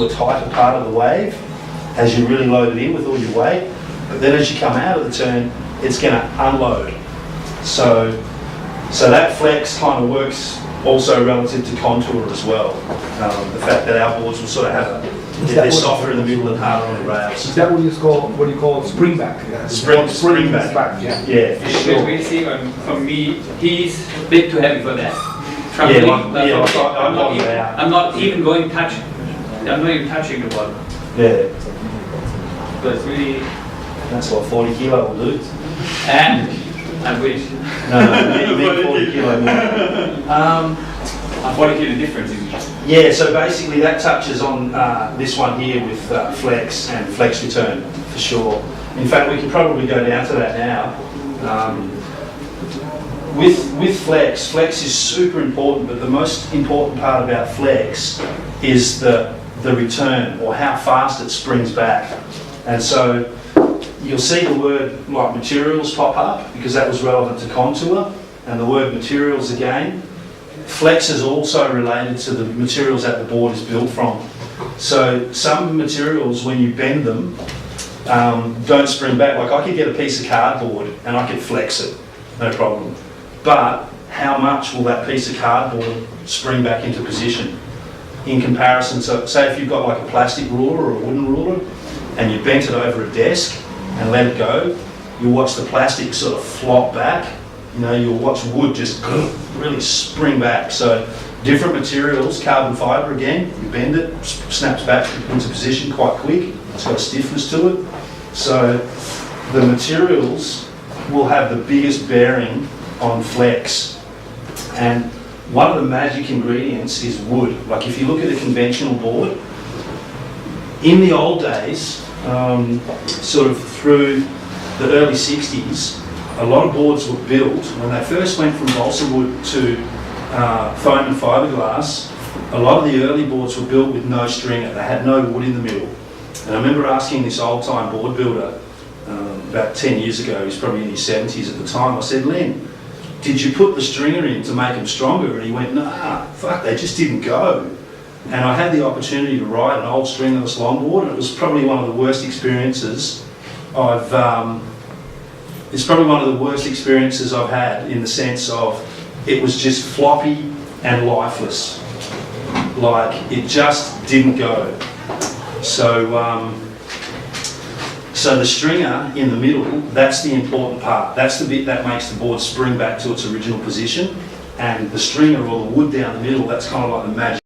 into a tighter part of the wave as you really load it in with all your weight. But then as you come out of the turn, it's going to unload. So that flex kind of works also relative to contour as well. The fact that our boards will sort of have they're softer in the middle and harder on the rails. Is that what you call spring back? Yeah. Spring back. Yeah, for sure. Basically, for me, he's a bit too heavy for that. I'm not even touching the bottom. Yeah. But it's really. That's what 40 kilo will do. And I wish. No, you need 40 kilo more. 40 kilo difference is. Yeah, so basically that touches on this one here with flex and flex return for sure. In fact, we can probably go down to that now. With flex is super important, but the most important part about flex is the return, or how fast it springs back. And so you'll see the word like materials pop up because that was relevant to contour, and the word materials again. Flex is also related to the materials that the board is built from. So some materials, when you bend them, don't spring back. Like I could get a piece of cardboard and I could flex it, no problem. But how much will that piece of cardboard spring back into position in comparison to, say if you've got like a plastic ruler or a wooden ruler and you bent it over a desk and let it go, you'll watch the plastic sort of flop back. You know, you'll watch wood just really spring back. So different materials, carbon fibre again, you bend it, snaps back into position quite quick. It's got a stiffness to it. So the materials will have the biggest bearing on flex. And one of the magic ingredients is wood. Like if you look at a conventional board, in the old days, sort of through the early 60s, a lot of boards were built, when they first went from balsa wood to foam and fiberglass, a lot of the early boards were built with no stringer. They had no wood in the middle. And I remember asking this old-time board builder about 10 years ago, he's probably in his 70s at the time, I said, Len, did you put the stringer in to make them stronger? And he went, nah, fuck, they just didn't go. And I had the opportunity to ride an old stringless longboard, and it was probably one of the worst experiences it's probably one of the worst experiences I've had, in the sense of it was just floppy and lifeless. Like it just didn't go. So so the stringer in the middle, that's the important part. That's the bit that makes the board spring back to its original position. And the stringer or the wood down the middle, that's kind of like the magic